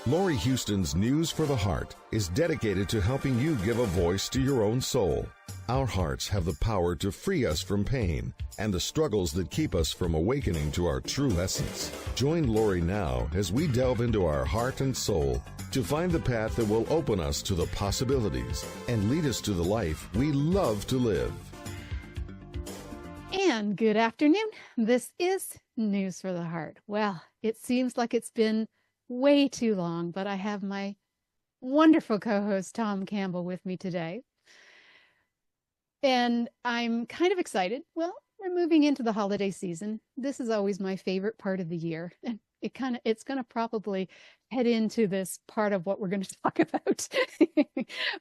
Lori Houston's News for the Heart is dedicated to helping you give a voice to your own soul. Our hearts have the power to free us from pain and the struggles that keep us from awakening to our true essence. Join Lori now as we delve into our heart and soul to find the path that will open us to the possibilities and lead us to the life we love to live. And good afternoon. This is News for the Heart. Well, it seems like it's been way too long, but I have my wonderful co-host Tom Campbell with me today. And I'm kind of excited. Well, we're moving into the holiday season. This is always my favorite part of the year. And it's going to probably head into this part of what we're going to talk about.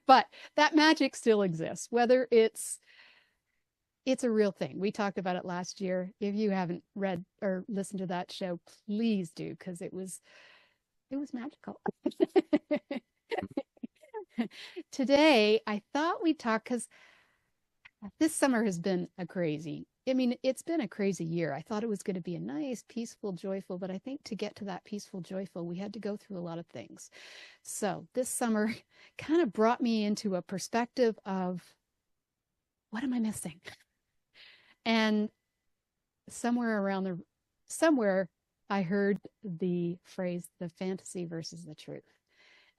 But that magic still exists, whether it's a real thing. We talked about it last year. If you haven't read or listened to that show, please do, because it was magical. Today, I thought we'd talk, because this summer has been it's been a crazy year. I thought it was going to be a nice, peaceful, joyful, but I think to get to that peaceful, joyful, we had to go through a lot of things. So this summer kind of brought me into a perspective of, what am I missing? And somewhere I heard the phrase, the fantasy versus the truth.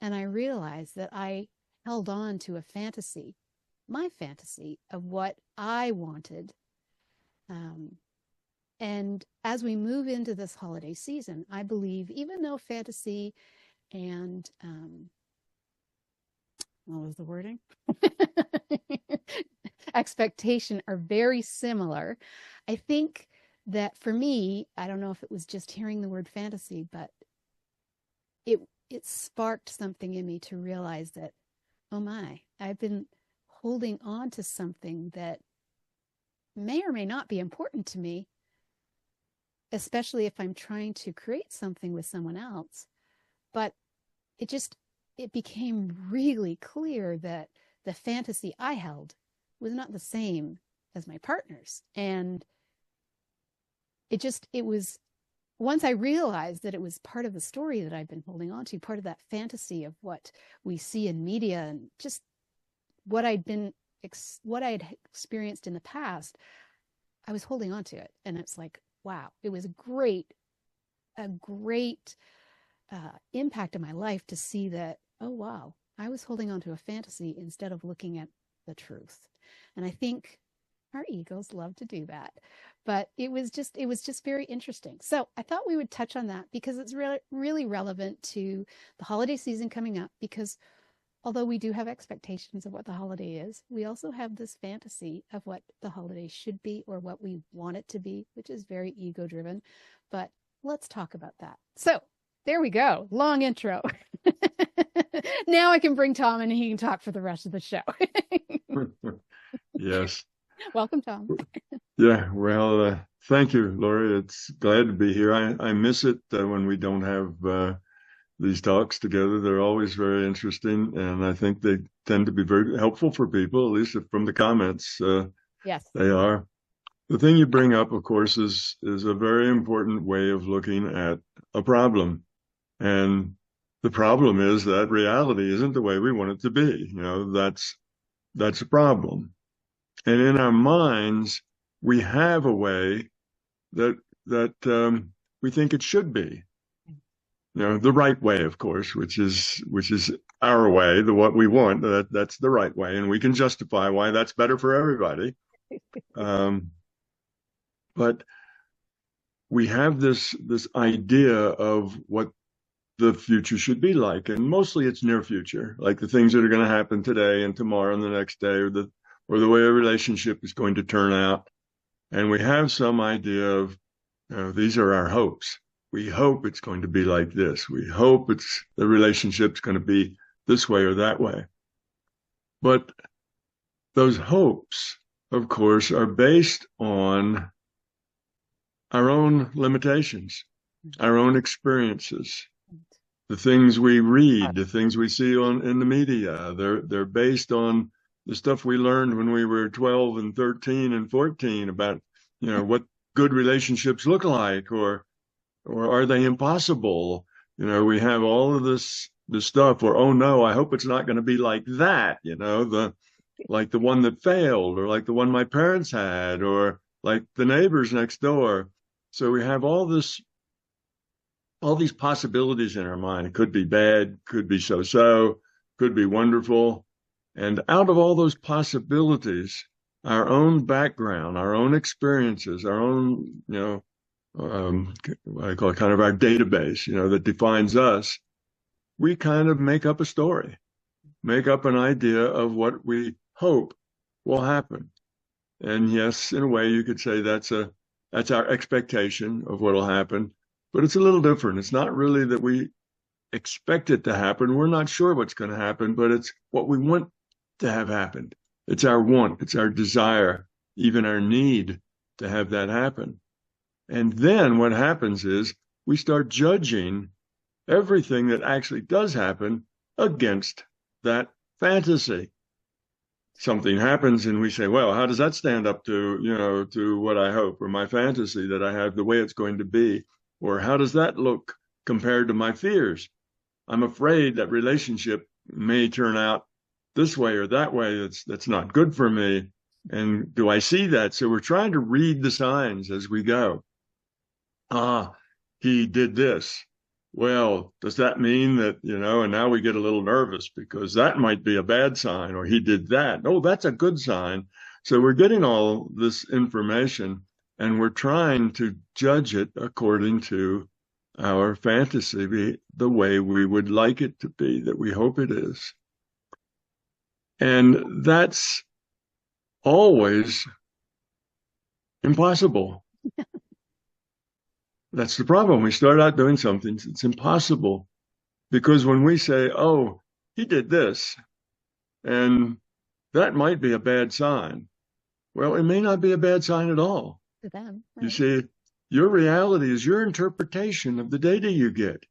And I realized that I held on to a fantasy, my fantasy of what I wanted. And as we move into this holiday season, I believe, even though fantasy and, what was the wording? Expectation are very similar. I think that for me, I don't know if it was just hearing the word fantasy, but it sparked something in me to realize that, oh my, I've been holding on to something that may or may not be important to me, especially if I'm trying to create something with someone else. But it became really clear that the fantasy I held was not the same as my partner's. And it was, once I realized that it was part of the story that I've been holding on to, part of that fantasy of what we see in media and just what I'd experienced in the past, I was holding on to it. And it's like, wow, it was a great impact in my life to see that, oh, wow, I was holding on to a fantasy instead of looking at the truth. And I think our egos love to do that. But it was just very interesting. So I thought we would touch on that because it's really, really relevant to the holiday season coming up, because although we do have expectations of what the holiday is, we also have this fantasy of what the holiday should be or what we want it to be, which is very ego driven. But let's talk about that. So there we go. Long intro. Now I can bring Tom in and he can talk for the rest of the show. Yes. Welcome, Tom. Yeah, well, thank you, Lori. It's glad to be here. I miss it when we don't have these talks together. They're always very interesting, and I think they tend to be very helpful for people, at least from the comments. Yes, they are. The thing you bring up, of course, is a very important way of looking at a problem. And the problem is that reality isn't the way we want it to be. That's a problem. And in our minds, we have a way that we think it should be. The right way, of course, which is our way, what we want. That's the right way, and we can justify why that's better for everybody. But we have this idea of what the future should be like, and mostly it's near future, like the things that are going to happen today and tomorrow and the next day, or the way a relationship is going to turn out. And we have some idea of, these are our hopes. We hope it's going to be like this. We hope the relationship's going to be this way or that way. But those hopes, of course, are based on our own limitations, our own experiences, the things we read, the things we see in the media. They're based on the stuff we learned when we were 12 and 13 and 14 about, what good relationships look like, or are they impossible? We have all of this stuff where, oh no, I hope it's not going to be like that, like the one that failed, or like the one my parents had, or like the neighbors next door. So we have all these possibilities in our mind. It could be bad, could be so-so, could be wonderful. And out of all those possibilities, our own background, our own experiences, our own, what I call it, kind of our database, that defines us, we kind of make up a story, make up an idea of what we hope will happen. And yes, in a way, you could say that's our expectation of what will happen, but it's a little different. It's not really that we expect it to happen. We're not sure what's going to happen, but it's what we want to have happened. It's our want, it's our desire, even our need to have that happen. And then what happens is we start judging everything that actually does happen against that fantasy. Something happens and we say, well, how does that stand up to, to what I hope, or my fantasy that I have, the way it's going to be? Or how does that look compared to my fears? I'm afraid that relationship may turn out this way or that way. That's not good for me. And do I see that? So we're trying to read the signs as we go. He did this. Well, does that mean that, and now we get a little nervous because that might be a bad sign, or he did that. Oh, that's a good sign. So we're getting all this information and we're trying to judge it according to our fantasy, the way we would like it to be, that we hope it is. And that's always impossible. That's the problem. We start out doing something, it's impossible. Because when we say, oh, he did this, and that might be a bad sign. Well, it may not be a bad sign at all. To them, right? You see, your reality is your interpretation of the data you get.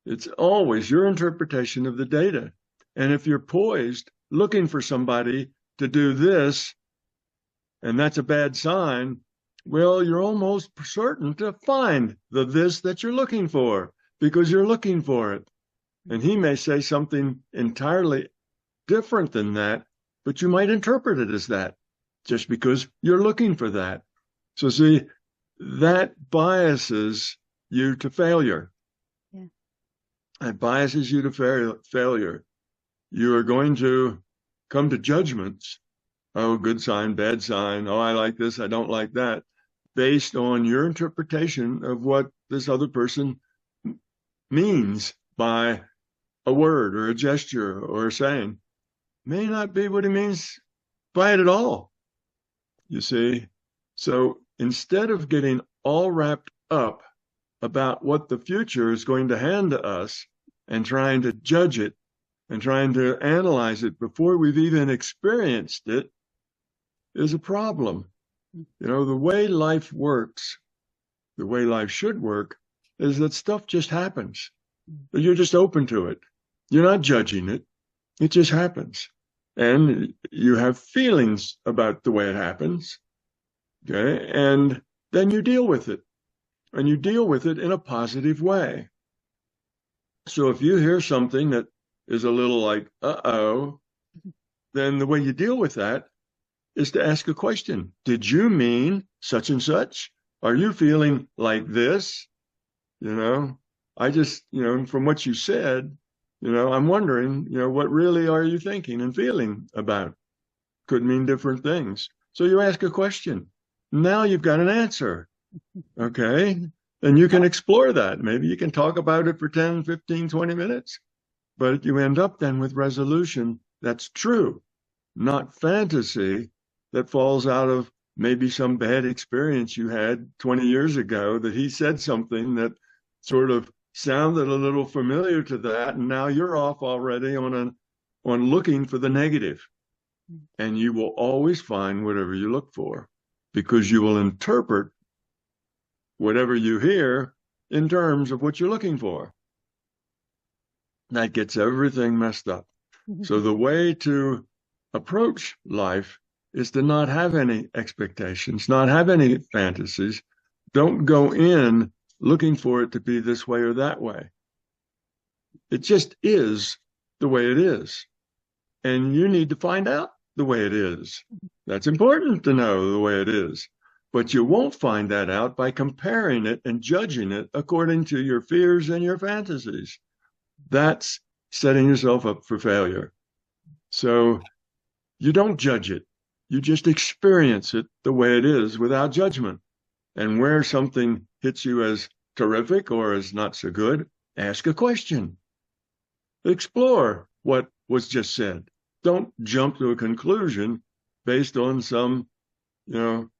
It's always your interpretation of the data. And if you're poised, looking for somebody to do this, and that's a bad sign, well, you're almost certain to find the this that you're looking for, because you're looking for it. And he may say something entirely different than that, but you might interpret it as that just because you're looking for that. So see, that biases you to failure. Yeah. That biases you to failure. You are going to come to judgments. Oh, good sign, bad sign. Oh, I like this, I don't like that, based on your interpretation of what this other person means by a word or a gesture or a saying. May not be what he means by it at all, you see. So instead of getting all wrapped up about what the future is going to hand to us and trying to judge it and trying to analyze it before we've even experienced it, is a problem. The way life works, the way life should work, is that stuff just happens. But you're just open to it. You're not judging it. It just happens. And you have feelings about the way it happens. Okay? And then you deal with it. And you deal with it in a positive way. So if you hear something that is a little like, uh-oh, then the way you deal with that is to ask a question. Did you mean such and such? Are you feeling like this? I just, from what you said, I'm wondering, what really are you thinking and feeling about? Could mean different things. So you ask a question. Now you've got an answer. Okay. And you can explore that. Maybe you can talk about it for 10, 15, 20 minutes, but you end up then with resolution that's true, not fantasy that falls out of maybe some bad experience you had 20 years ago, that he said something that sort of sounded a little familiar to that, and now you're off already on looking for the negative. And you will always find whatever you look for, because you will interpret whatever you hear in terms of what you're looking for. That gets everything messed up. So the way to approach life is to not have any expectations, not have any fantasies. Don't go in looking for it to be this way or that way. It just is the way it is. And you need to find out the way it is. That's important to know the way it is. But you won't find that out by comparing it and judging it according to your fears and your fantasies. That's setting yourself up for failure. So you don't judge it. You just experience it the way it is without judgment. And where something hits you as terrific or as not so good, ask a question. Explore what was just said. Don't jump to a conclusion based on some,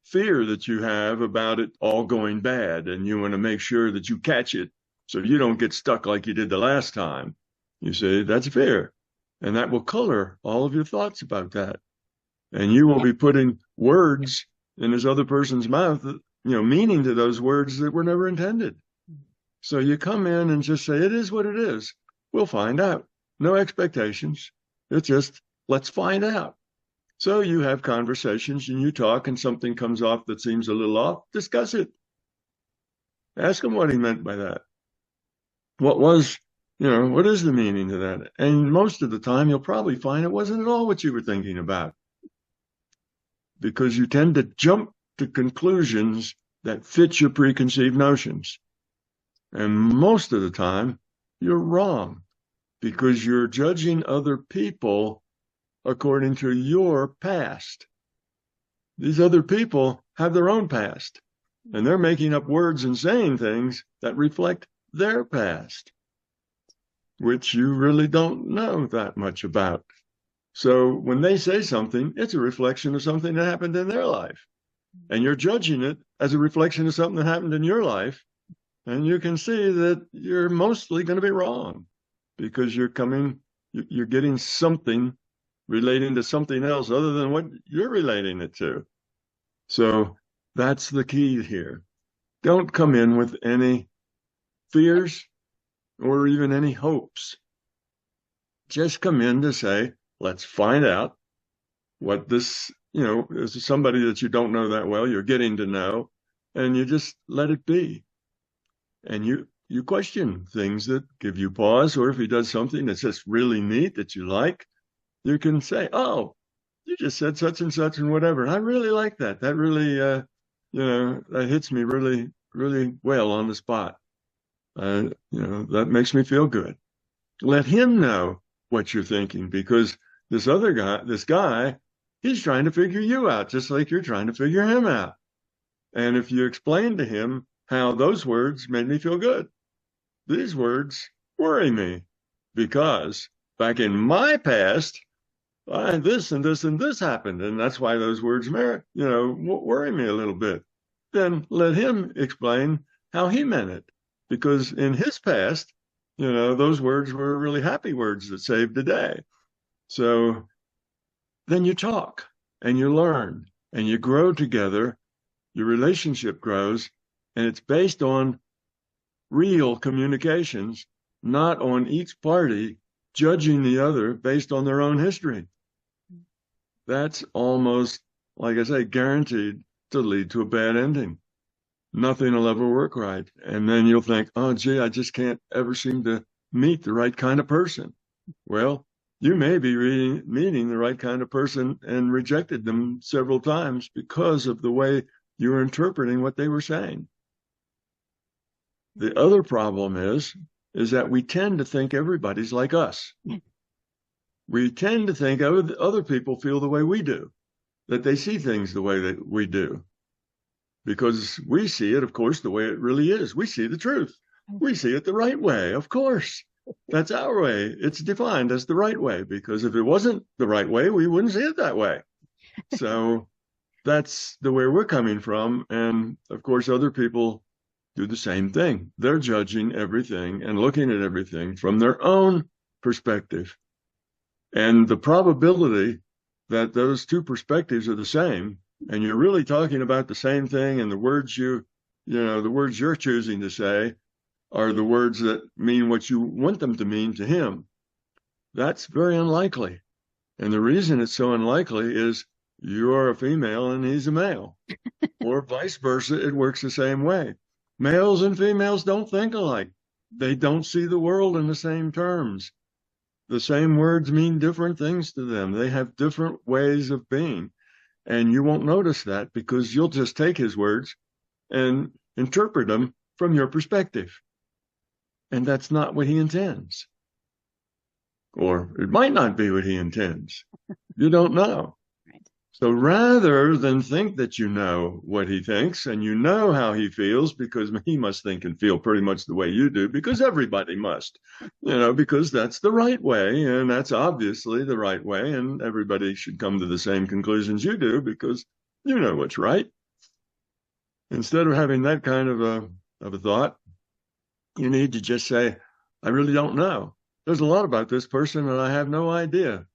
fear that you have about it all going bad, and you want to make sure that you catch it so you don't get stuck like you did the last time. You say that's fear, and that will color all of your thoughts about that. And you will be putting words in this other person's mouth, meaning to those words that were never intended. So you come in and just say, it is what it is. We'll find out. No expectations. It's just, let's find out. So you have conversations and you talk, and something comes off that seems a little off. Discuss it. Ask him what he meant by that. What is the meaning of that? And most of the time, you'll probably find it wasn't at all what you were thinking about, because you tend to jump to conclusions that fit your preconceived notions. And most of the time, you're wrong, because you're judging other people according to your past. These other people have their own past, and they're making up words and saying things that reflect their past, which you really don't know that much about. So when they say something, it's a reflection of something that happened in their life, and you're judging it as a reflection of something that happened in your life. And you can see that you're mostly going to be wrong, because you're getting something relating to something else other than what you're relating it to. So that's the key here. Don't come in with any fears or even any hopes. Just come in to say, let's find out what this, this is somebody that you don't know that well, you're getting to know, and you just let it be. And you question things that give you pause, or if he does something that's just really neat that you like, you can say, oh, you just said such and such and whatever. And I really like that. That really, that hits me really, really well on the spot. That makes me feel good. Let him know what you're thinking, because this guy, he's trying to figure you out, just like you're trying to figure him out. And if you explain to him how those words made me feel good, these words worry me, because back in my past, this and this and this happened, and that's why those words worry me a little bit. Then let him explain how he meant it, because in his past, those words were really happy words that saved the day. So then you talk and you learn and you grow together. Your relationship grows, and it's based on real communications, not on each party judging the other based on their own history. That's almost, like I say, guaranteed to lead to a bad ending. Nothing will ever work right. And then you'll think, oh, gee, I just can't ever seem to meet the right kind of person. Well, you may be meeting the right kind of person and rejected them several times because of the way you were interpreting what they were saying. The other problem is that we tend to think everybody's like us. We tend to think other people feel the way we do, that they see things the way that we do, because we see it, of course, the way it really is. We see the truth. We see it the right way, of course. That's our way. It's defined as the right way, because if it wasn't the right way, we wouldn't see it that way. So that's the way we're coming from. And of course, other people do the same thing. They're judging everything and looking at everything from their own perspective. And the probability that those two perspectives are the same, and you're really talking about the same thing, and the words the words you're choosing to say are the words that mean what you want them to mean to him, that's very unlikely. And the reason it's so unlikely is you're a female and he's a male, or vice versa. It works the same way. Males and females don't think alike. They don't see the world in the same terms. The same words mean different things to them. They have different ways of being. And you won't notice that because you'll just take his words and interpret them from your perspective. And that's not what he intends. Or it might not be what he intends. You don't know. Right. So rather than think that you know what he thinks and you know how he feels, because he must think and feel pretty much the way you do, because everybody must, because that's the right way, and that's obviously the right way, and everybody should come to the same conclusions you do because you know what's right. Instead of having that kind of a thought, you need to just say, I really don't know. There's a lot about this person and I have no idea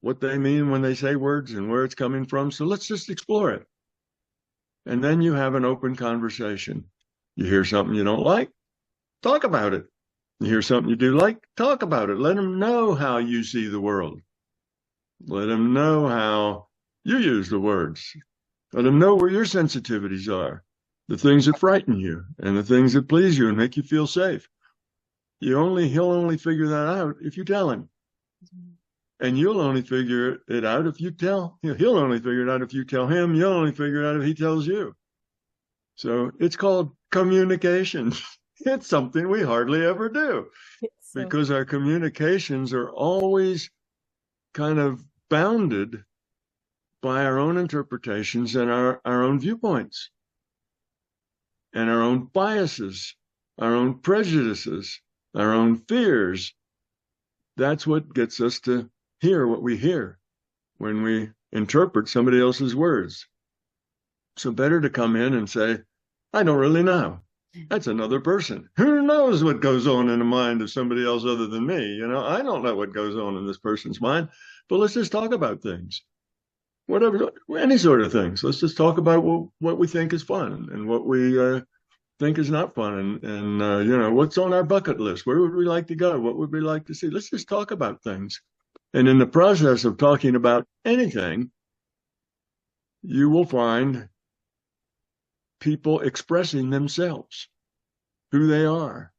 what they mean when they say words and where it's coming from. So let's just explore it. And then you have an open conversation. You hear something you don't like, talk about it. You hear something you do like, talk about it. Let them know how you see the world. Let them know how you use the words. Let them know where your sensitivities are, the things that frighten you and the things that please you and make you feel safe. He'll only figure that out if you tell him. And you'll only figure it out if you tell him. He'll only figure it out if you tell him. You'll only figure it out if he tells you. So it's called communication. It's something we hardly ever do because our communications are always kind of bounded by our own interpretations and our own viewpoints and our own biases, our own prejudices, our own fears. That's what gets us to hear what we hear when we interpret somebody else's words. So better to come in and say, I don't really know. That's another person. Who knows what goes on in the mind of somebody else other than me? I don't know what goes on in this person's mind, but let's just talk about things. Whatever, any sort of things. Let's just talk about what we think is fun and what we think is not fun and what's on our bucket list. Where would we like to go? What would we like to see? Let's just talk about things. And in the process of talking about anything, you will find people expressing themselves, who they are.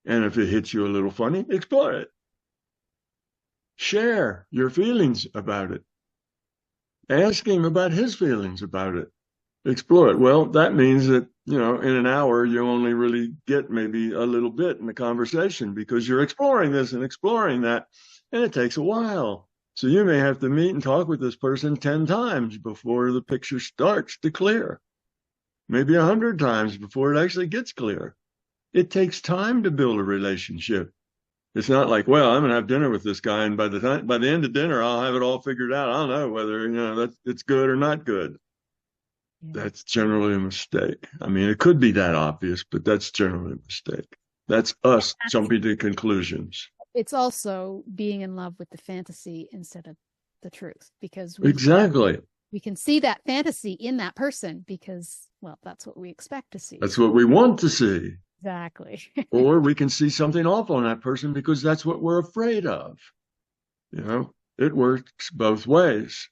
And if it hits you a little funny, explore it. Share your feelings about it. Ask him about his feelings about it. Explore it. Well, that means that, in an hour, you only really get maybe a little bit in the conversation because you're exploring this and exploring that, and it takes a while. So you may have to meet and talk with this person 10 times before the picture starts to clear. Maybe 100 times before it actually gets clear. It takes time to build a relationship. It's not like, well, I'm going to have dinner with this guy, and by the end of dinner, I'll have it all figured out. I'll know whether, it's good or not good. Yeah. That's generally a mistake. I mean, it could be that obvious, but that's generally a mistake. That's us jumping to conclusions. It's also being in love with the fantasy instead of the truth, because exactly. We can see that fantasy in that person because, well, that's what we expect to see. That's what we want to see. Exactly. Or we can see something awful in that person because that's what we're afraid of. It works both ways.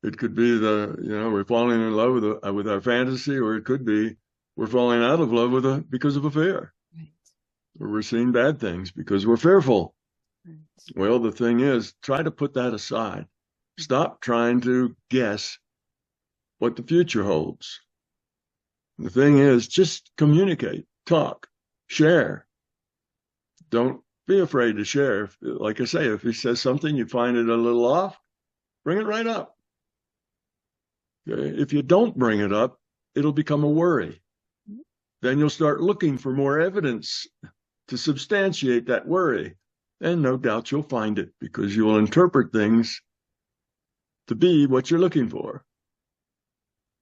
It could be we're falling in love with our fantasy, or it could be we're falling out of love because of a fear. Right. Or we're seeing bad things because we're fearful. Right. Well, the thing is, try to put that aside. Stop trying to guess what the future holds. The thing is, just communicate, talk, share. Don't be afraid to share. Like I say, if he says something, you find it a little off, bring it right up. If you don't bring it up, it'll become a worry. Then you'll start looking for more evidence to substantiate that worry. And no doubt you'll find it because you will interpret things to be what you're looking for.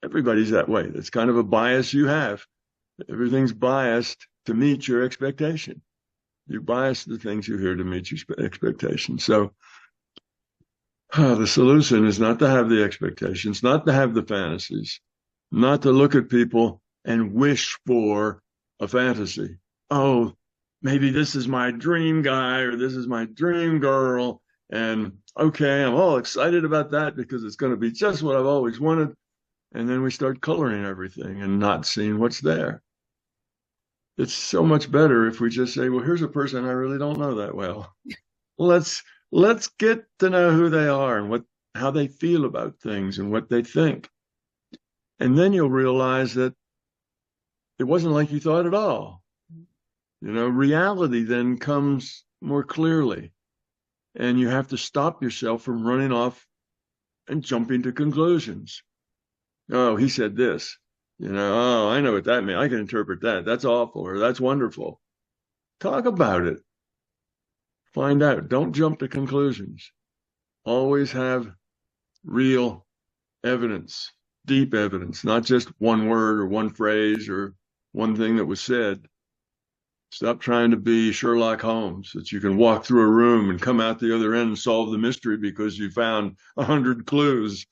Everybody's that way. That's kind of a bias you have. Everything's biased to meet your expectation. You bias the things you hear to meet your expectation. So the solution is not to have the expectations, not to have the fantasies, not to look at people and wish for a fantasy. Oh, maybe this is my dream guy or this is my dream girl. And okay, I'm all excited about that because it's going to be just what I've always wanted. And then we start coloring everything and not seeing what's there. it's so much better if we just say, well, here's a person I really don't know that well. Let's let's get to know who they are and how they feel about things and what they think. And then you'll realize that it wasn't like you thought at all. Reality then comes more clearly, and you have to stop yourself from running off and jumping to conclusions. Oh, he said this. Oh, I know what that means. I can interpret that. That's awful, or that's wonderful. Talk about it. Find out. Don't jump to conclusions. Always have real evidence, deep evidence, not just one word or one phrase or one thing that was said. Stop trying to be Sherlock Holmes, that you can walk through a room and come out the other end and solve the mystery because you found 100 clues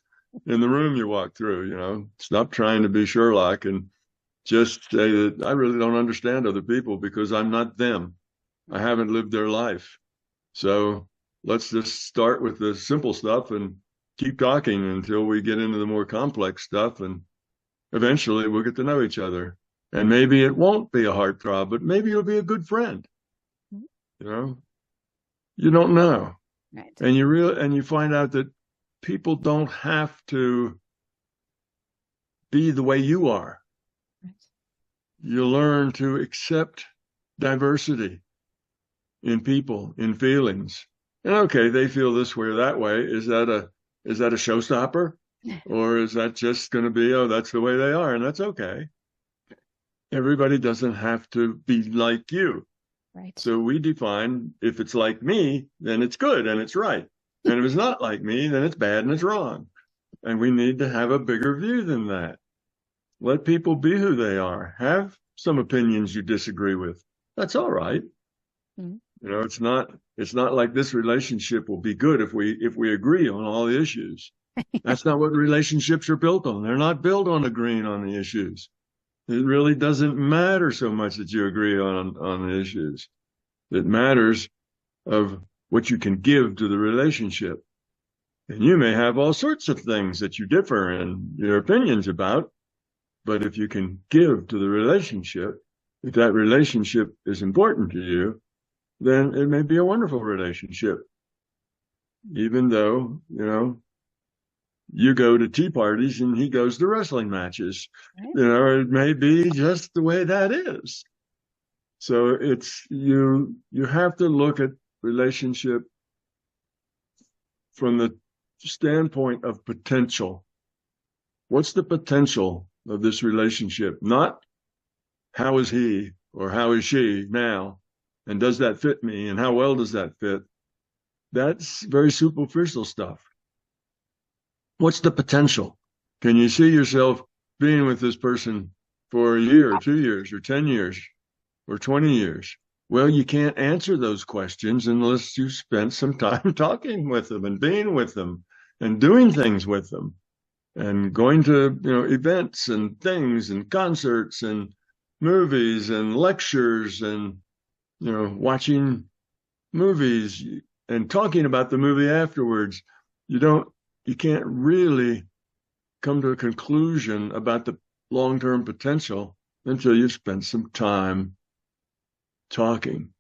in the room you walked through. Stop trying to be Sherlock and just say that I really don't understand other people because I'm not them. I haven't lived their life. So let's just start with the simple stuff and keep talking until we get into the more complex stuff, and eventually we'll get to know each other. And maybe it won't be a heartthrob, but maybe you'll be a good friend. You don't know. Right. And you find out that people don't have to be the way you are. Right. You learn to accept diversity in people, in feelings. And okay, they feel this way or that way. Is that a showstopper? Or is that just going to be, oh, that's the way they are, and that's okay. Everybody doesn't have to be like you. Right. So we define, if it's like me, then it's good and it's right. And if it's not like me, then it's bad and it's wrong. And we need to have a bigger view than that. Let people be who they are. Have some opinions you disagree with. That's all right. Mm-hmm. It's not like this relationship will be good if we agree on all the issues. That's not what relationships are built on. They're not built on agreeing on the issues. It really doesn't matter so much that you agree on the issues. It matters of what you can give to the relationship. And you may have all sorts of things that you differ in your opinions about, but if you can give to the relationship, if that relationship is important to you, then it may be a wonderful relationship. Even though, you go to tea parties and he goes to wrestling matches. Right. It may be just the way that is. So it's you have to look at relationship from the standpoint of potential. What's the potential of this relationship? Not how is he or how is she now, and does that fit me, and how well does that fit? That's very superficial stuff. What's the potential? Can you see yourself being with this person for a year or 2 years or 10 years or 20 years? Well, you can't answer those questions unless you spent some time talking with them and being with them and doing things with them and going to, events and things and concerts and movies and lectures and, watching movies and talking about the movie afterwards. You can't really come to a conclusion about the long-term potential until you've spent some time talking.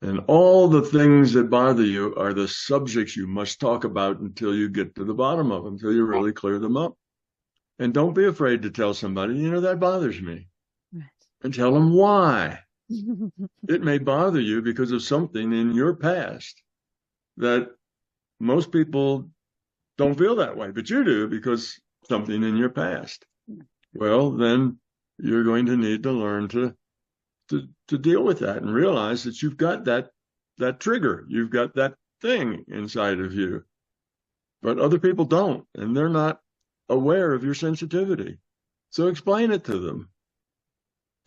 And all the things that bother you are the subjects you must talk about until you get to the bottom of them, until you really clear them up. And don't be afraid to tell somebody, that bothers me. Right. And tell them why. It may bother you because of something in your past that most people don't feel that way, but you do because something in your past. Well, then you're going to need to learn to deal with that and realize that you've got that trigger, you've got that thing inside of you, but other people don't, and they're not aware of your sensitivity. So explain it to them.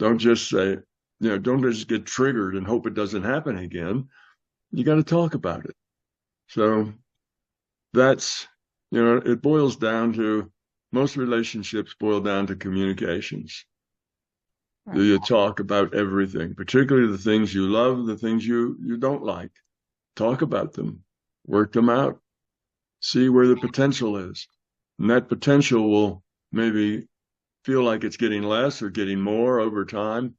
Don't just say, don't just get triggered and hope it doesn't happen again. You got to talk about it. So that's, it boils down to, most relationships boil down to communications. Right. Do you talk about everything, particularly the things you love, the things you don't like? Talk about them, work them out, see where the potential is. And that potential will maybe feel like it's getting less or getting more over time.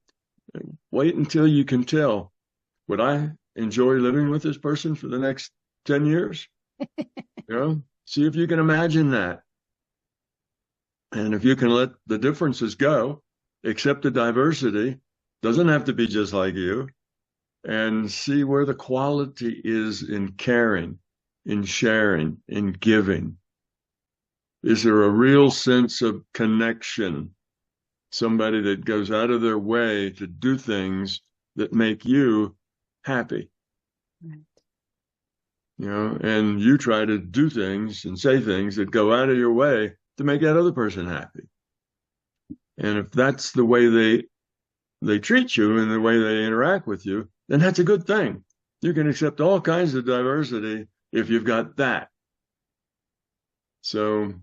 Wait until you can tell, would I enjoy living with this person for the next 10 years? See if you can imagine that. And if you can let the differences go, accept the diversity, doesn't have to be just like you, and see where the quality is in caring, in sharing, in giving. Is there a real sense of connection? Somebody that goes out of their way to do things that make you happy. Right. And you try to do things and say things that go out of your way to make that other person happy. And if that's the way they treat you and the way they interact with you, then that's a good thing. You can accept all kinds of diversity if you've got that. So,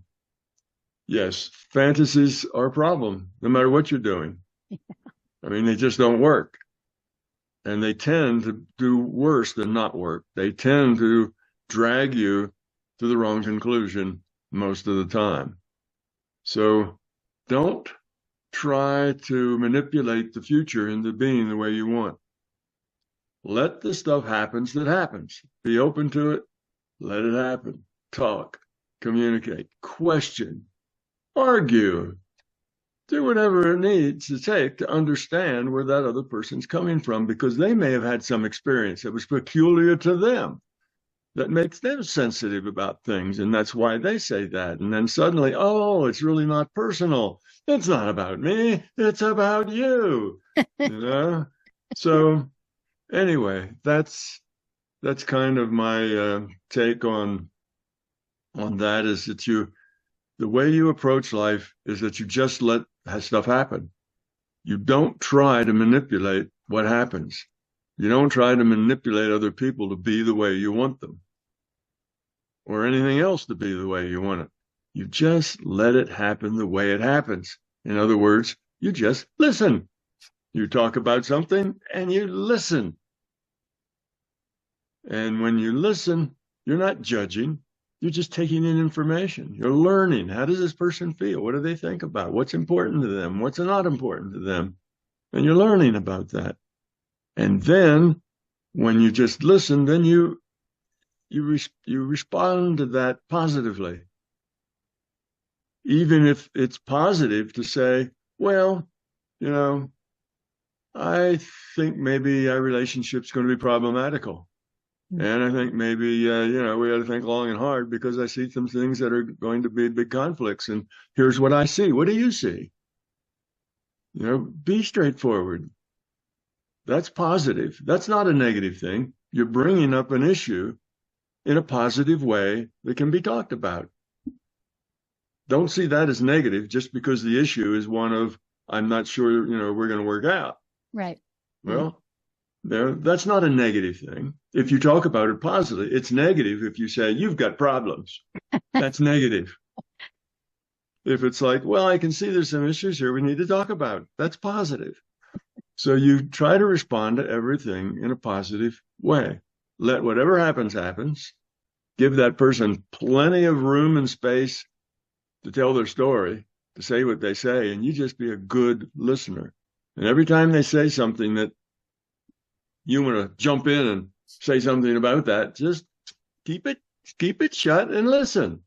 yes, fantasies are a problem, no matter what you're doing. I mean, they just don't work. And they tend to do worse than not work. They tend to drag you to the wrong conclusion most of the time. So don't try to manipulate the future into being the way you want. Let the stuff happen that happens. Be open to it. Let it happen. Talk, communicate, question, argue. Do whatever it needs to take to understand where that other person's coming from, because they may have had some experience that was peculiar to them that makes them sensitive about things. And that's why they say that. And then suddenly, oh, it's really not personal. It's not about me. It's about you. So anyway, that's kind of my take on that, is that the way you approach life is that you just let stuff happen. You don't try to manipulate what happens. You don't try to manipulate other people to be the way you want them, or anything else to be the way you want it. You just let it happen the way it happens. In other words, you just listen. You talk about something and you listen. And when you listen, you're not judging. You're just taking in information. You're learning. How does this person feel? What do they think about? What's important to them? What's not important to them? And you're learning about that. And then when you just listen, then you respond to that positively. Even if it's positive to say, well, I think maybe our relationship's going to be problematical. And I think maybe, we ought to think long and hard, because I see some things that are going to be big conflicts. And here's what I see. What do you see? Be straightforward. That's positive. That's not a negative thing. You're bringing up an issue in a positive way that can be talked about. Don't see that as negative just because the issue is one of, I'm not sure, we're going to work out. Right. Well, that's not a negative thing. If you talk about it positively, it's negative if you say, you've got problems. That's negative. If it's like, well, I can see there's some issues here we need to talk about, that's positive. So you try to respond to everything in a positive way. Let whatever happens. Give that person plenty of room and space to tell their story, to say what they say, and you just be a good listener. And every time they say something that you want to jump in and say something about that, just keep it shut and listen.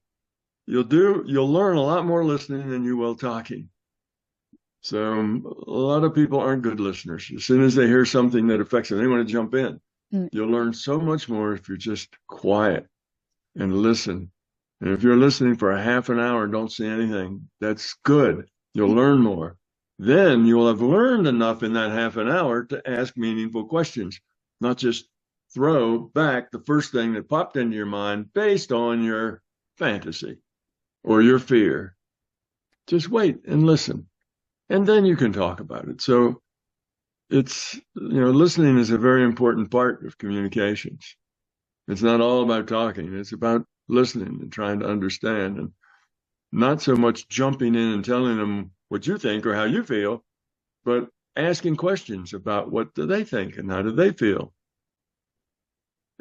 You'll learn a lot more listening than you will talking. So a lot of people aren't good listeners. As soon as they hear something that affects them, they want to jump in. You'll learn so much more if you're just quiet and listen. And if you're listening for a half an hour and don't see anything, that's good. You'll learn more. Then you'll have learned enough in that half an hour to ask meaningful questions, not just throw back the first thing that popped into your mind based on your fantasy or your fear. Just wait and listen, and then you can talk about it. So it's, listening is a very important part of communications. It's not all about talking. It's about listening and trying to understand, and not so much jumping in and telling them what you think or how you feel, but asking questions about what do they think and how do they feel.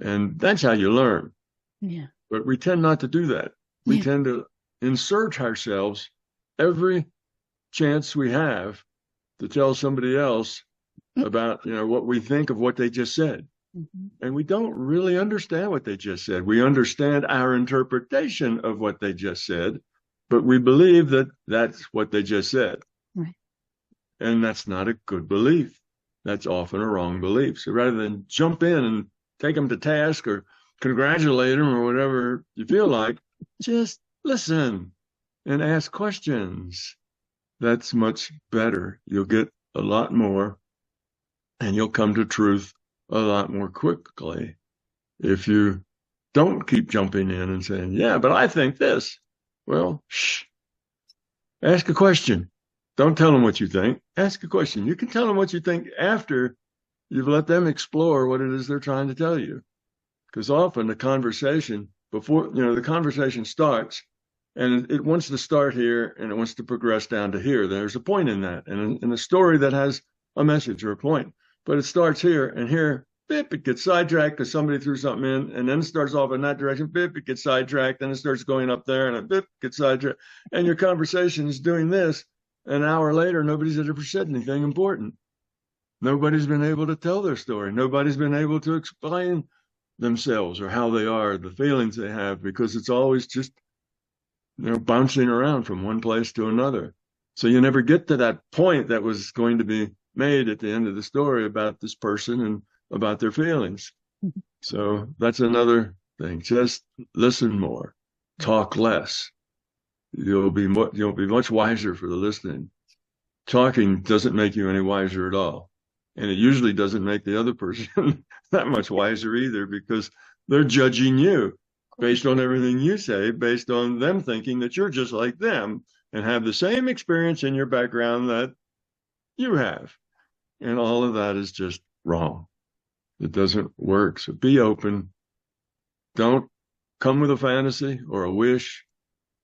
And that's how you learn. Yeah. But we tend not to do that. We tend to insert ourselves every chance we have to tell somebody else about, what we think of what they just said. Mhm. And we don't really understand what they just said. We understand our interpretation of what they just said, but we believe that that's what they just said. Right. And that's not a good belief. That's often a wrong belief. So rather than jump in and take them to task or congratulate them or whatever you feel like, just listen and ask questions. That's much better. You'll get a lot more and you'll come to truth a lot more quickly if you don't keep jumping in and saying, yeah, but I think this. Well, shh. Ask a question. Don't tell them what you think. Ask a question. You can tell them what you think after you've let them explore what it is they're trying to tell you. Because often the conversation the conversation starts and it wants to start here and it wants to progress down to here. There's a point in that. And in a story that has a message or a point, but it starts here and here, bip, it gets sidetracked because somebody threw something in, and then it starts off in that direction, bip, it gets sidetracked, then it starts going up there, and it bip, gets sidetracked. And your conversation is doing this. An hour later, nobody's ever said anything important. Nobody's been able to tell their story. Nobody's been able to explain themselves or how they are, the feelings they have, because it's always just bouncing around from one place to another. So you never get to that point that was going to be made at the end of the story about this person and about their feelings. So that's another thing. Just listen more, talk less. You'll be much wiser for the listening. Talking doesn't make you any wiser at all. And it usually doesn't make the other person that much wiser either, because they're judging you based on everything you say, based on them thinking that you're just like them and have the same experience in your background that you have. And all of that is just wrong. It doesn't work. So be open. Don't come with a fantasy or a wish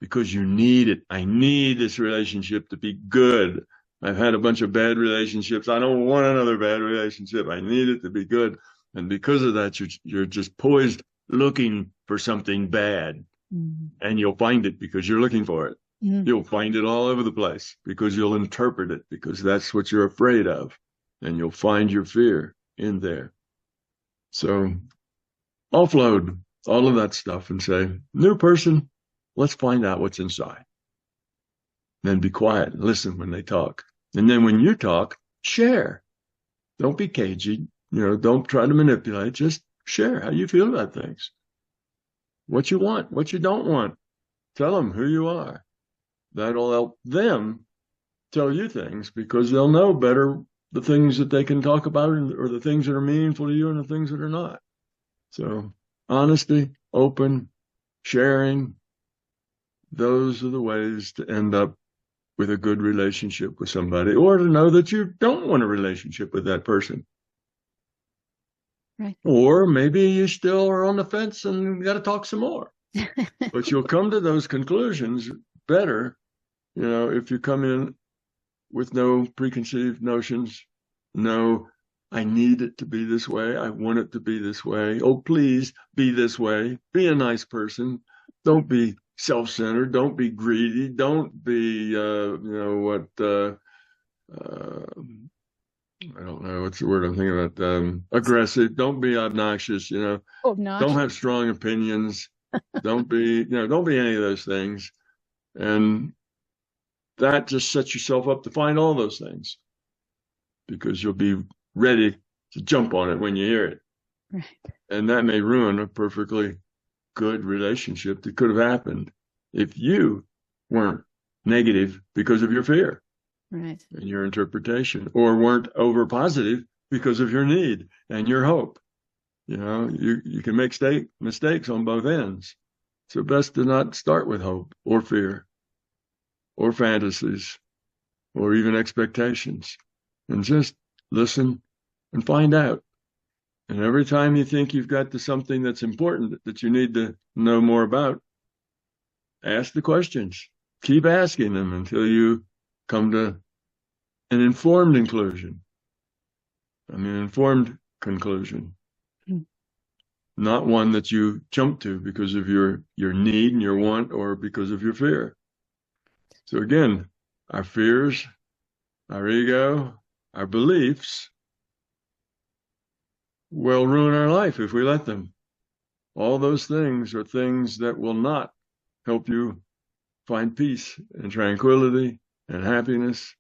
because you need it. I need this relationship to be good. I've had a bunch of bad relationships. I don't want another bad relationship. I need it to be good. And because of that, you're just poised looking for something bad. Mm-hmm. And you'll find it because you're looking for it. Mm-hmm. You'll find it all over the place because you'll interpret it because that's what you're afraid of. And you'll find your fear in there. So offload all of that stuff and say, new person, let's find out what's inside. Then be quiet and listen when they talk. And then when you talk, share. Don't be cagey. Don't try to manipulate. Just share how you feel about things. What you want, what you don't want. Tell them who you are. That'll help them tell you things because they'll know better the things that they can talk about or the things that are meaningful to you and the things that are not. So honesty, open, sharing, those are the ways to end up with a good relationship with somebody, or to know that you don't want a relationship with that person. Right. Or maybe you still are on the fence and got to talk some more. But you'll come to those conclusions better, if you come in with no preconceived notions, no, I need it to be this way. I want it to be this way. Oh, please be this way. Be a nice person. Don't be self-centered. Don't be greedy. Don't be, I don't know what's the word I'm thinking about. Aggressive. Don't be obnoxious. Obnoxious. Don't have strong opinions. Don't be any of those things. And that just sets yourself up to find all those things because you'll be ready to jump on it when you hear it. Right. And that may ruin a perfectly good relationship that could have happened if you weren't negative because of your fear. Right. And your interpretation, or weren't over positive because of your need and your hope. You can make mistakes on both ends. So best to not start with hope or fear or fantasies or even expectations, and just listen and find out. And every time you think you've got to something that's important that you need to know more about, ask the questions. Keep asking them until you come to an informed conclusion. Not one that you jump to because of your need and your want or because of your fear. So again, our fears, our ego, our beliefs will ruin our life if we let them. All those things are things that will not help you find peace and tranquility and happiness.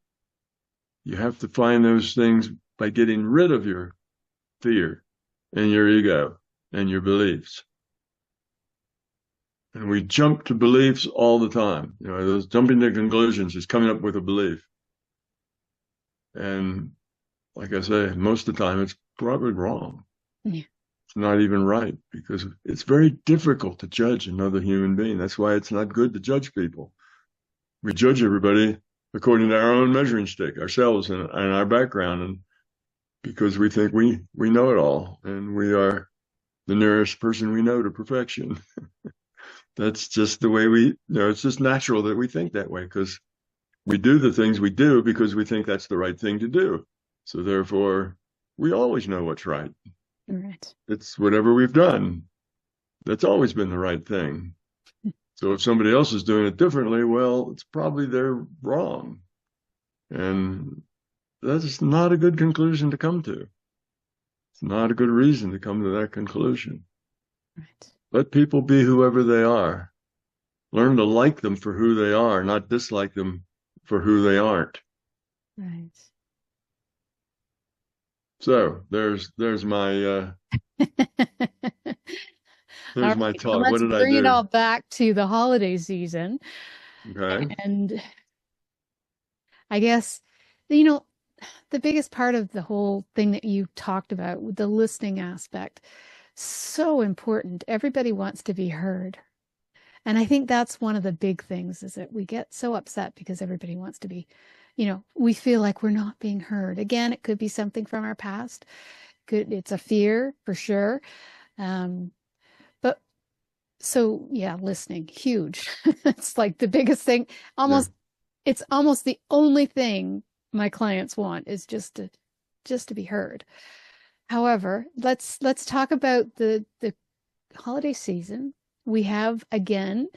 You have to find those things by getting rid of your fear and your ego and your beliefs. And we jump to beliefs all the time. Those jumping to conclusions is coming up with a belief. And like I say, most of the time it's probably wrong. Yeah. It's not even right, because it's very difficult to judge another human being. That's why it's not good to judge people. We judge everybody according to our own measuring stick, ourselves and our background, and because we think we know it all and we are the nearest person we know to perfection. That's just the way it's just natural that we think that way, because we do the things we do because we think that's the right thing to do. So therefore, we always know what's right. Right. It's whatever we've done. That's always been the right thing. So if somebody else is doing it differently, well, it's probably they're wrong. And that's not a good conclusion to come to. It's not a good reason to come to that conclusion. Right. Let people be whoever they are. Learn to like them for who they are, not dislike them for who they aren't. Right. So there's my there's my Right, so talk. What let's did I bring it do? all back to the holiday season. Okay. And I guess, the biggest part of the whole thing that you talked about with the listening aspect, so important. Everybody wants to be heard. And I think that's one of the big things, is that we get so upset because everybody wants to be, we feel like we're not being heard. Again, it could be something from our past. It's a fear for sure. But so yeah, listening, huge. It's like the biggest thing. It's almost the only thing my clients want, is just to be heard. However, let's talk about the holiday season. We have, again,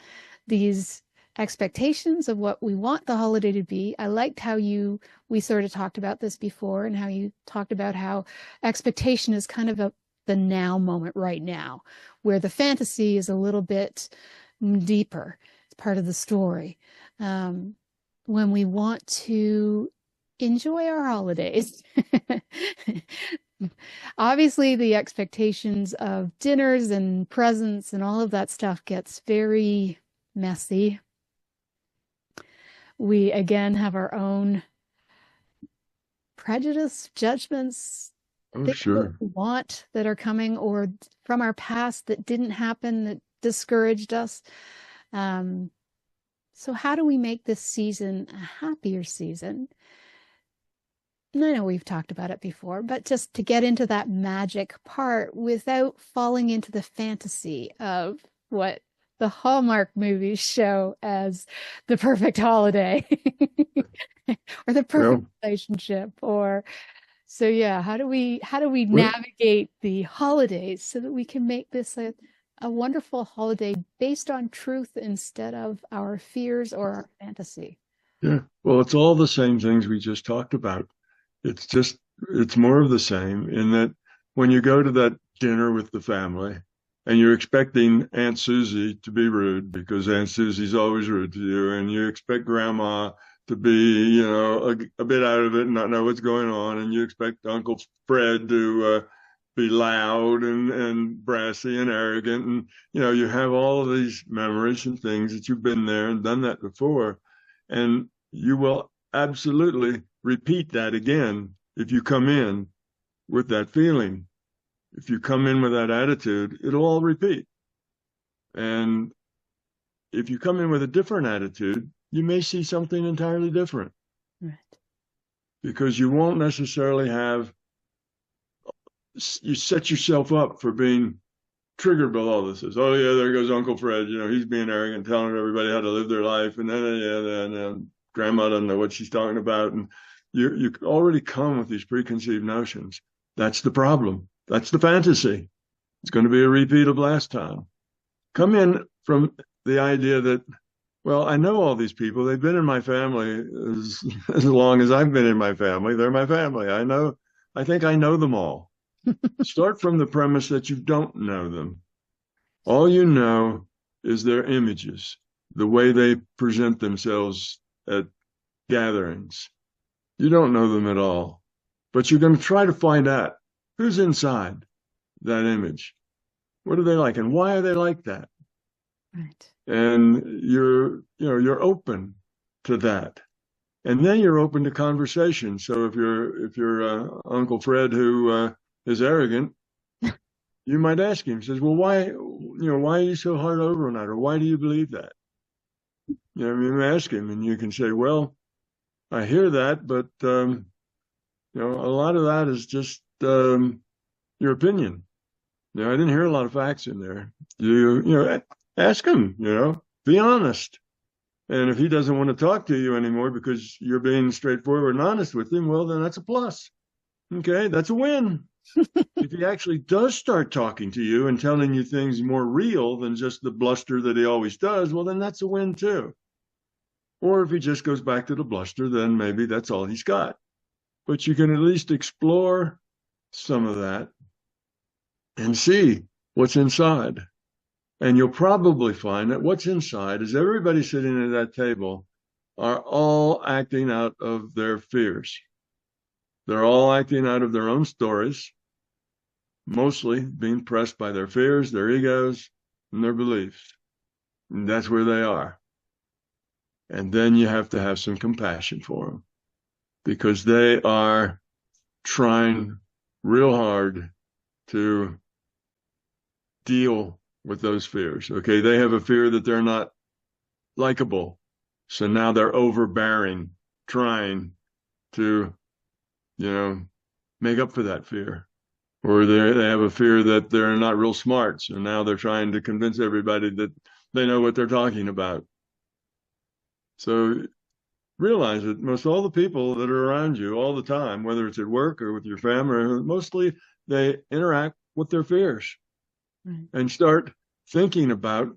these expectations of what we want the holiday to be. I liked how we sort of talked about this before, and how you talked about how expectation is kind of the now moment right now, where the fantasy is a little bit deeper. It's part of the story. When we want to enjoy our holidays. Obviously, the expectations of dinners and presents and all of that stuff gets very messy. We, again, have our own prejudice, judgments, things that we want that are coming, or from our past that didn't happen, that discouraged us. So how do we make this season a happier season? And I know we've talked about it before, but just to get into that magic part without falling into the fantasy of what the Hallmark movies show as the perfect holiday or the perfect relationship. So yeah, how do we navigate the holidays so that we can make this a wonderful holiday based on truth instead of our fears or our fantasy? Yeah, well, it's all the same things we just talked about. It's more of the same, in that when you go to that dinner with the family and you're expecting Aunt Susie to be rude, because Aunt Susie's always rude to you, and you expect Grandma to be, a bit out of it and not know what's going on, and you expect Uncle Fred to be loud and brassy and arrogant, and you have all of these memories and things that you've been there and done that before, and you will absolutely repeat that again if you come in with that feeling. If you come in with that attitude, it'll all repeat. And if you come in with a different attitude, you may see something entirely different. Right. Because you won't necessarily you set yourself up for being triggered by all this. Oh yeah, there goes Uncle Fred. He's being arrogant, telling everybody how to live their life, and then Grandma doesn't know what she's talking about, and you already come with these preconceived notions. That's the problem. That's the fantasy. It's going to be a repeat of last time. Come in from the idea that, well, I know all these people. They've been in my family as long as I've been in my family. They're my family. I think I know them all. Start from the premise that you don't know them. All you know is their images, the way they present themselves at gatherings. You don't know them at all, but you're going to try to find out who's inside that image. What are they like, and why are they like that? Right. And you're open to that, and then you're open to conversation. So if you're Uncle Fred who is arrogant, you might ask him. Says, "Well, why are you so hard over on that, or why do you believe that?" You ask him, and you can say, "Well, I hear that, but a lot of that is just your opinion. I didn't hear a lot of facts in there. Ask him. Be honest. And if he doesn't want to talk to you anymore because you're being straightforward and honest with him, well, then that's a plus. Okay, that's a win. If he actually does start talking to you and telling you things more real than just the bluster that he always does, well, then that's a win too. Or if he just goes back to the bluster, then maybe that's all he's got. But you can at least explore some of that and see what's inside. And you'll probably find that what's inside is everybody sitting at that table are all acting out of their fears. They're all acting out of their own stories, mostly being pressed by their fears, their egos, and their beliefs. And that's where they are. And then you have to have some compassion for them because they are trying real hard to deal with those fears. Okay, they have a fear that they're not likable. So now they're overbearing, trying to, make up for that fear. Or they have a fear that they're not real smart. So now they're trying to convince everybody that they know what they're talking about. So realize that most all the people that are around you all the time, whether it's at work or with your family, mostly they interact with their fears. Right. And start thinking about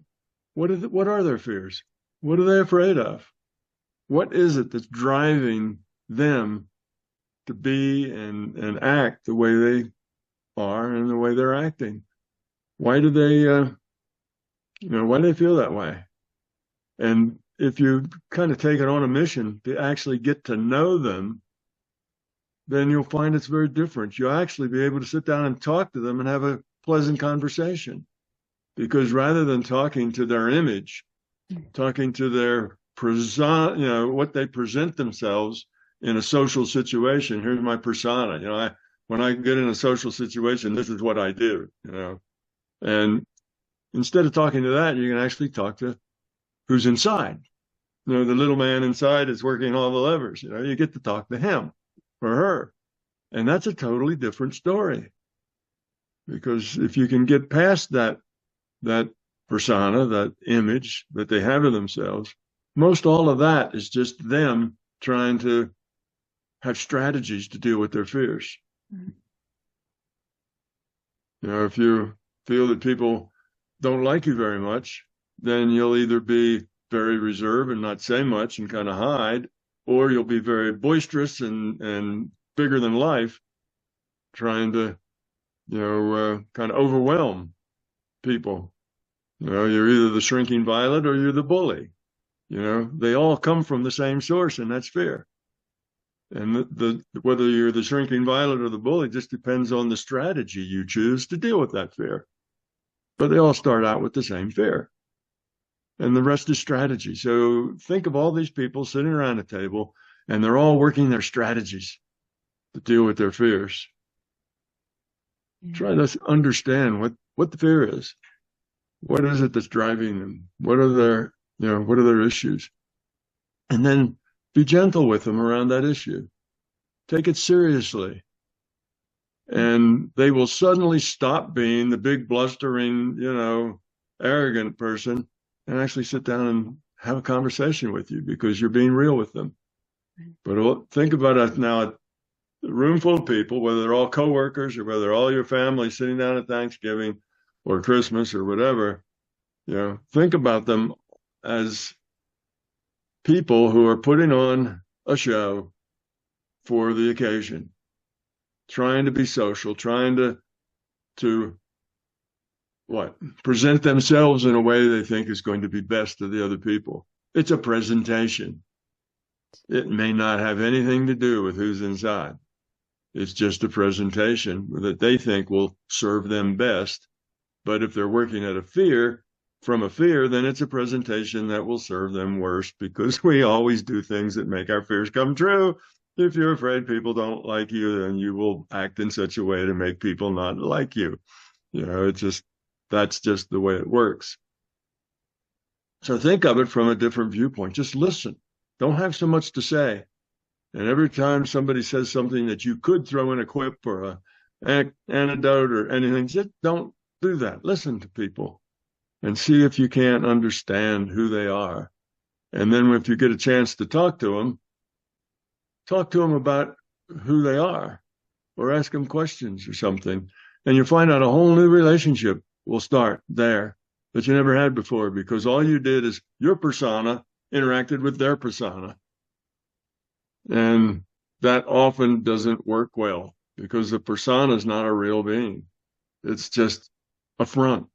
what are their fears? What are they afraid of? What is it that's driving them to be and act the way they are and the way they're acting? Why do they feel that way? And if you kind of take it on a mission to actually get to know them, then you'll find it's very different. You'll actually be able to sit down and talk to them and have a pleasant conversation. Because rather than talking to their image, talking to their what they present themselves in a social situation, here's my persona. When I get in a social situation, this is what I do. And instead of talking to that, you can actually talk to who's inside. The little man inside is working all the levers. You get to talk to him or her, and that's a totally different story. Because if you can get past that persona, that image that they have of themselves, most all of that is just them trying to have strategies to deal with their fears. Mm-hmm. If you feel that people don't like you very much, then you'll either be very reserved and not say much and kind of hide, or you'll be very boisterous and bigger than life, trying to kind of overwhelm people. You're either the shrinking violet or you're the bully. They all come from the same source, and that's fear. And whether you're the shrinking violet or the bully just depends on the strategy you choose to deal with that fear. But they all start out with the same fear. And the rest is strategy. So think of all these people sitting around a table, and they're all working their strategies to deal with their fears. Try to understand what the fear is. What is it that's driving them? What are their issues? And then be gentle with them around that issue. Take it seriously. And they will suddenly stop being the big blustering, arrogant person and actually sit down and have a conversation with you because you're being real with them. But think about it now, a room full of people, whether they're all coworkers or whether they're all your family sitting down at Thanksgiving or Christmas or whatever, think about them as people who are putting on a show for the occasion. trying to be social, trying to what? Present themselves in a way they think is going to be best to the other people. It's a presentation. It may not have anything to do with who's inside. It's just a presentation that they think will serve them best. But if they're working at from a fear, then it's a presentation that will serve them worse, because we always do things that make our fears come true. If you're afraid people don't like you, then you will act in such a way to make people not like you. That's just the way it works. So think of it from a different viewpoint. Just listen. Don't have so much to say. And every time somebody says something that you could throw in a quip or an anecdote or anything, just don't do that. Listen to people and see if you can't understand who they are. And then if you get a chance to talk to them about who they are, or ask them questions or something. And you'll find out a whole new relationship will start there that you never had before, because all you did is your persona interacted with their persona. And that often doesn't work well, because the persona is not a real being. It's just a front.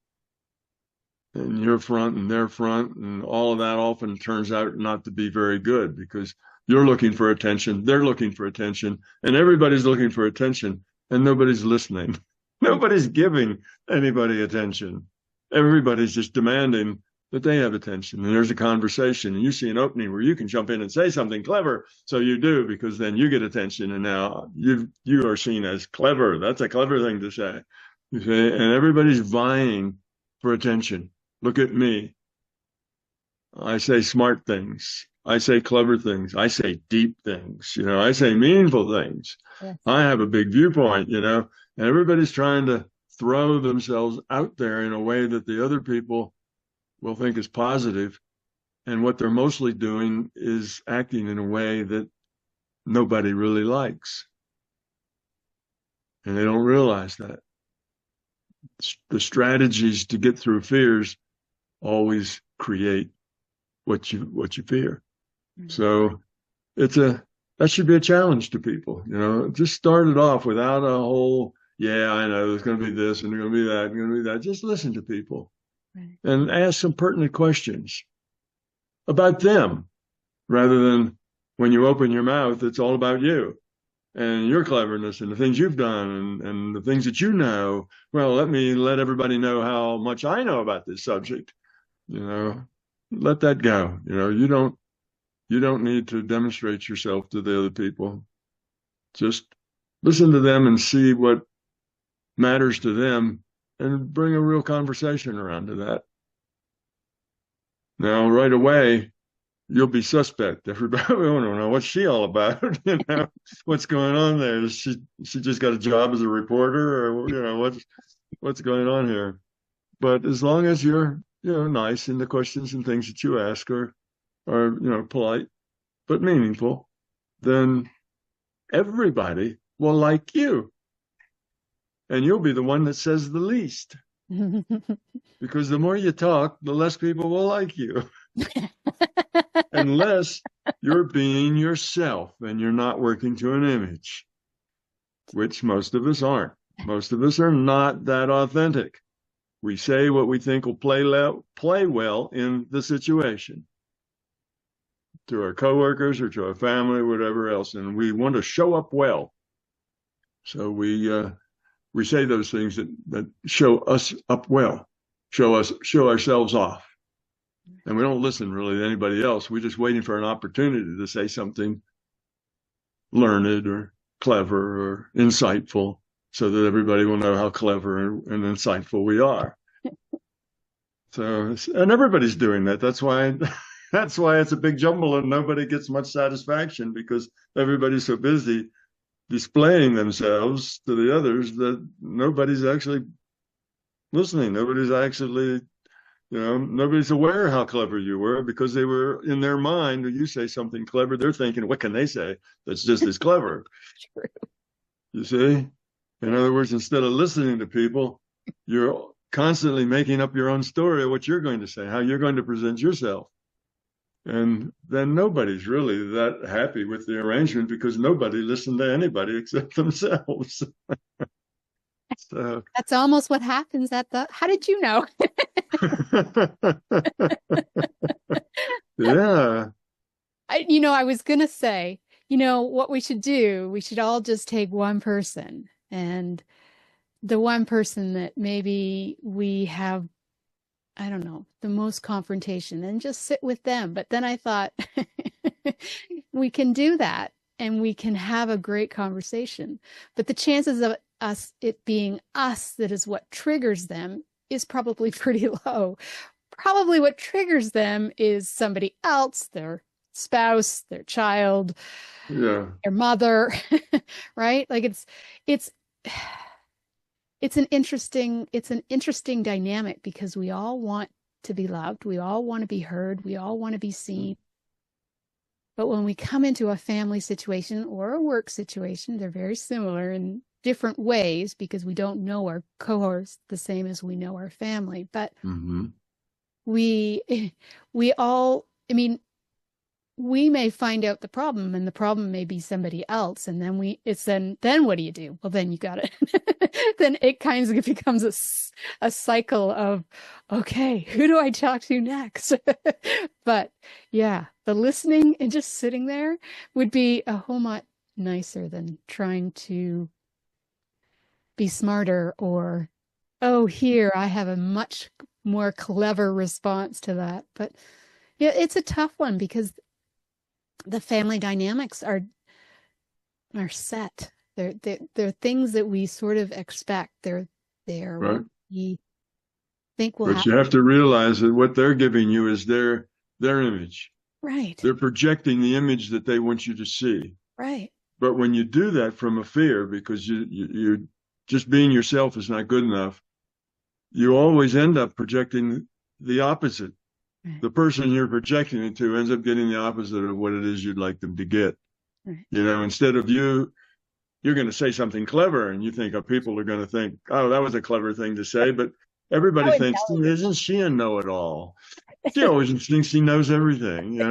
And your front and their front and all of that often turns out not to be very good, because you're looking for attention, they're looking for attention, and everybody's looking for attention, and nobody's listening. Nobody's giving anybody attention. Everybody's just demanding that they have attention. And there's a conversation, and you see an opening where you can jump in and say something clever. So you do, because then you get attention, and now you are seen as clever. That's a clever thing to say. You see? And everybody's vying for attention. Look at me. I say smart things. I say clever things. I say deep things. I say meaningful things. Yes. I have a big viewpoint, and everybody's trying to throw themselves out there in a way that the other people will think is positive. And what they're mostly doing is acting in a way that nobody really likes. And they don't realize that. The strategies to get through fears always create what you fear. Mm-hmm. So that should be a challenge to people. Just start it off without a whole, yeah, I know there's going to be this and there's going to be that, and going to be that. Just listen to people. Right. And ask some pertinent questions about them, rather than when you open your mouth, it's all about you and your cleverness and the things you've done and the things that you know. Well, let me let everybody know how much I know about this subject. Let that go. You don't need to demonstrate yourself to the other people. Just listen to them and see what matters to them, and bring a real conversation around to that. Now, right away, you'll be suspect. Everybody, I don't know, what's she all about? What's going on there? She just got a job as a reporter, or what's going on here? But as long as you're nice in the questions and things that you ask are polite but meaningful, then everybody will like you. And you'll be the one that says the least. Because the more you talk, the less people will like you. Unless you're being yourself and you're not working to an image, which most of us aren't. Most of us are not that authentic. We say what we think will play well in the situation, to our coworkers or to our family, whatever else, and we want to show up well. So we say those things that show us up well, show ourselves off. And we don't listen really to anybody else. We're just waiting for an opportunity to say something learned or clever or insightful, so that everybody will know how clever and insightful we are. So, and everybody's doing that. That's why it's a big jumble and nobody gets much satisfaction, because everybody's so busy displaying themselves to the others that nobody's actually listening. Nobody's actually, nobody's aware how clever you were, because they were in their mind. When you say something clever, they're thinking, what can they say that's just as clever? True. You see? In other words, instead of listening to people, you're constantly making up your own story of what you're going to say, how you're going to present yourself. And then nobody's really that happy with the arrangement because nobody listened to anybody except themselves. So, That's almost what happens at the, how did you know? yeah. I was going to say, what we should do, we should all just take one person, and the one person that maybe we have, I don't know, the most confrontation, and just sit with them. But then I thought we can do that and we can have a great conversation. But the chances of it being us that is what triggers them is probably pretty low. Probably what triggers them is somebody else, their spouse, their child, Yeah. their mother, right? Like it's an interesting dynamic, because we all want to be loved, we all want to be heard, we all want to be seen. But when we come into a family situation or a work situation, they're very similar in different ways, because we don't know our cohorts the same as we know our family. But we all, we may find out the problem, and the problem may be somebody else. And then then what do you do? Well, then you got it. Then it kind of becomes a cycle of, okay, who do I talk to next? But yeah, the listening and just sitting there would be a whole lot nicer than trying to be smarter, or, oh, here, I have a much more clever response to that. But yeah, it's a tough one, because the family dynamics are set. They're things that we sort of expect. They're Right. what we think will But happen. you have to realize that what they're giving you is their image. Right. They're projecting the image that they want you to see. Right. But when you do that from a fear, because you just being yourself is not good enough, you always end up projecting the opposite. Right. The person you're projecting it to ends up getting the opposite of what it is you'd like them to get. Right. Instead of you're going to say something clever, and you think people are going to think, oh, that was a clever thing to say. But everybody thinks, isn't she a know-it-all? She always thinks she knows everything.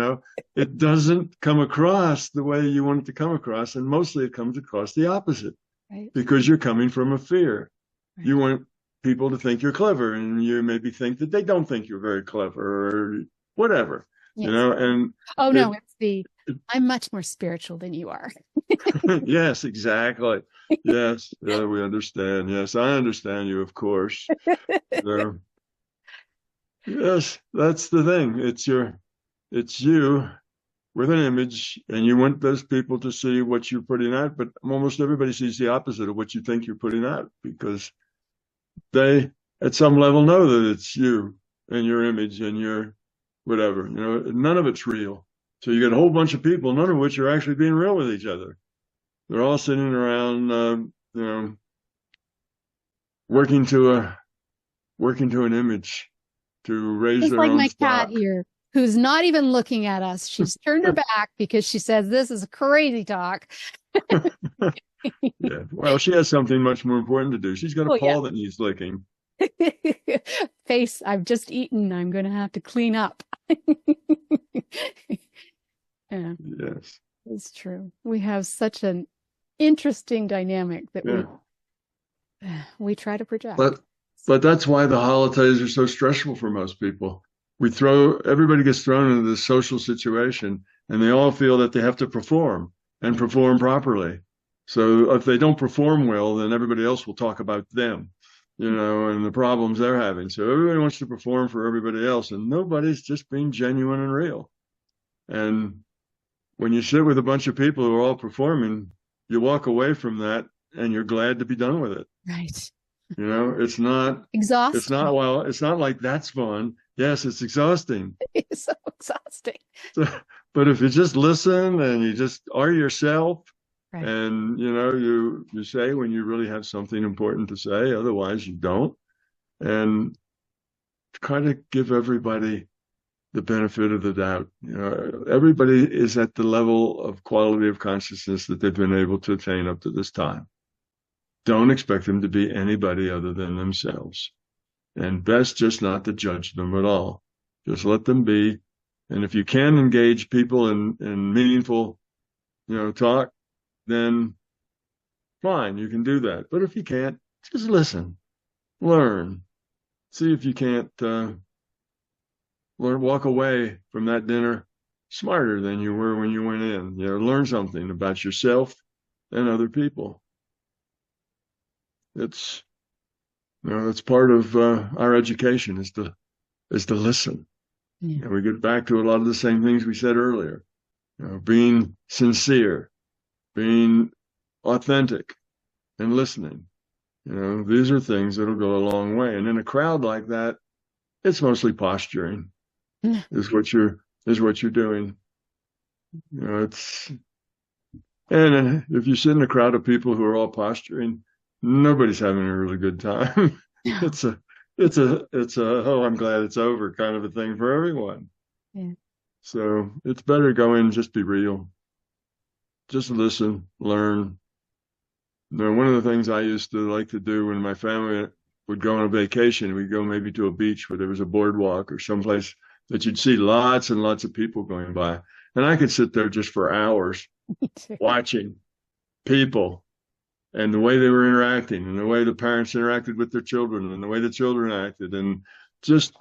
It doesn't come across the way you want it to come across. And mostly it comes across the opposite. Right. Because you're coming from a fear. Right. You want people to think you're clever, and you maybe think that they don't think you're very clever, or whatever. Yes. And no, I'm much more spiritual than you are. Yes, exactly. Yes, yeah, we understand. Yes, I understand you, of course. Yes, that's the thing. It's you with an image, and you want those people to see what you're putting out, but almost everybody sees the opposite of what you think you're putting out, because they, at some level, know that it's you and your image and your whatever. None of it's real. So you get a whole bunch of people, none of which are actually being real with each other. They're all sitting around, working to an image to raise Just their like own my stock. cat here, who's not even looking at us. She's turned her back because she says this is crazy talk. Yeah. Well, she has something much more important to do. She's got a paw that needs licking. Face, I've just eaten. I'm going to have to clean up. Yeah. Yes. It's true. We have such an interesting dynamic that we try to project. But that's why the holidays are so stressful for most people. Everybody gets thrown into this social situation, and they all feel that they have to perform and perform properly. So if they don't perform well, then everybody else will talk about them, and the problems they're having. So everybody wants to perform for everybody else, and nobody's just being genuine and real. And when you sit with a bunch of people who are all performing, you walk away from that and you're glad to be done with it. Right. It's not exhausting. It's not like that's fun. Yes, it's exhausting. It's so exhausting. But if you just listen and you just are yourself, right. And you say when you really have something important to say, otherwise you don't, and try to give everybody the benefit of the doubt. Everybody is at the level of quality of consciousness that they've been able to attain up to this time. Don't expect them to be anybody other than themselves. And best just not to judge them at all. Just let them be And if you can engage people in meaningful, talk, then fine, you can do that. But if you can't, just listen, learn, see if you can't walk away from that dinner smarter than you were when you went in. Learn something about yourself and other people. It's that's part of our education is to listen. Yeah. And we get back to a lot of the same things we said earlier. Being sincere, being authentic, and listening. These are things that'll go a long way. And in a crowd like that, it's mostly posturing. Is what you're doing. It's and if you sit in a crowd of people who are all posturing, nobody's having a really good time. It's a oh, I'm glad it's over kind of a thing for everyone. Yeah. So it's better to go in and just be real. Just listen, learn. One of the things I used to like to do when my family would go on a vacation, we'd go maybe to a beach where there was a boardwalk or someplace that you'd see lots and lots of people going by. And I could sit there just for hours watching people and the way they were interacting and the way the parents interacted with their children and the way the children acted, and just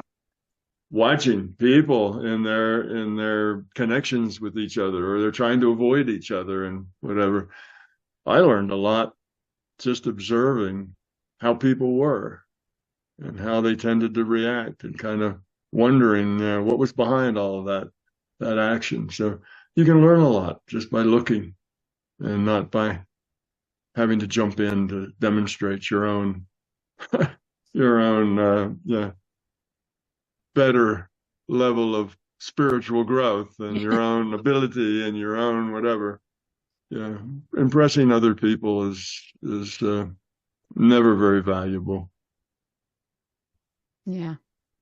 watching people in their connections with each other, or they're trying to avoid each other and whatever. I learned a lot just observing how people were and how they tended to react, and kind of wondering what was behind all of that action. So you can learn a lot just by looking and not by having to jump in to demonstrate your own better level of spiritual growth and your own ability and your own whatever. Impressing other people is never very valuable. Yeah,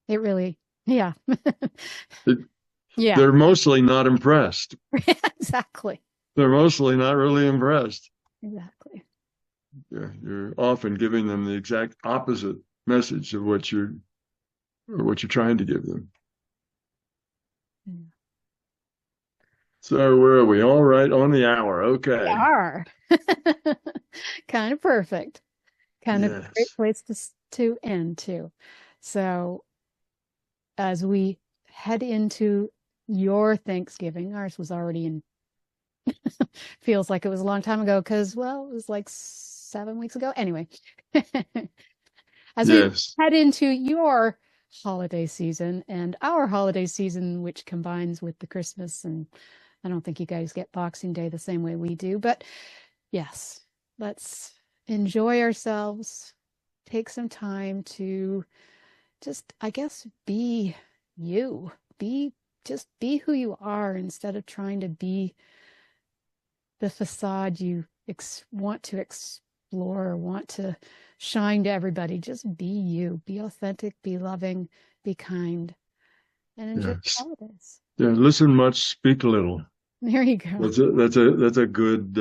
it really, yeah. They're mostly not impressed. Exactly. They're mostly not really impressed. Exactly. You're often giving them the exact opposite message of what you're trying to give them. Yeah. So where are we? All right, on the hour. Okay. We are. Kind of perfect. Kind of a great place to end too. So as we head into your Thanksgiving, ours was already in feels like it was a long time ago because, well, it was like 7 weeks ago. Anyway, as we head into your holiday season and our holiday season, which combines with the Christmas, and I don't think you guys get Boxing Day the same way we do, but yes, let's enjoy ourselves, take some time to just, I guess, be you, be who you are instead of trying to be the facade you want to explore or want to shine to everybody. Just be you, be authentic, be loving, be kind, and enjoy the holidays. Yeah, listen much, speak little. There you go. That's a good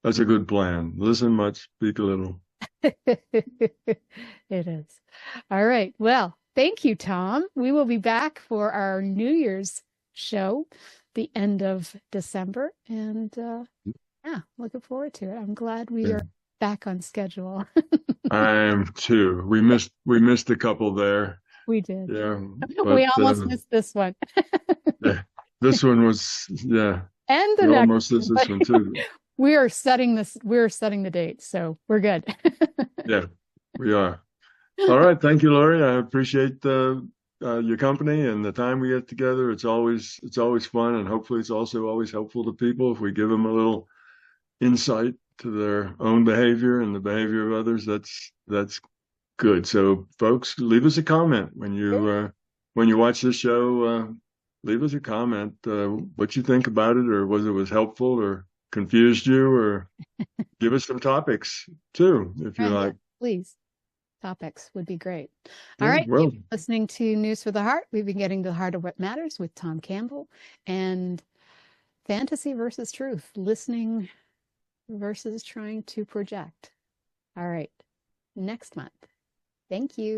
that's a good plan. Listen much, speak little. It is. All right. Well, thank you, Tom. We will be back for our New Year's show, the end of December, and looking forward to it. I'm glad we are back on schedule. I am too. We missed a couple there. We did. Yeah. We almost missed this one. This one was and the we next almost missed this one too. We're setting the date, so we're good. Yeah, we are. All right. Thank you, Lori. I appreciate your company and the time we get together. It's always fun, and hopefully it's also always helpful to people if we give them a little insight to their own behavior and the behavior of others. That's good. So folks, leave us a comment when you watch this show. Leave us a comment what you think about it, or whether it was helpful or confused you, or give us some topics too, if you like. Please. Topics would be great. All right. Well, Listening to News for the Heart. We've been getting to the heart of what matters with Tom Campbell, and fantasy versus truth, listening versus trying to project. All right. Next month. Thank you.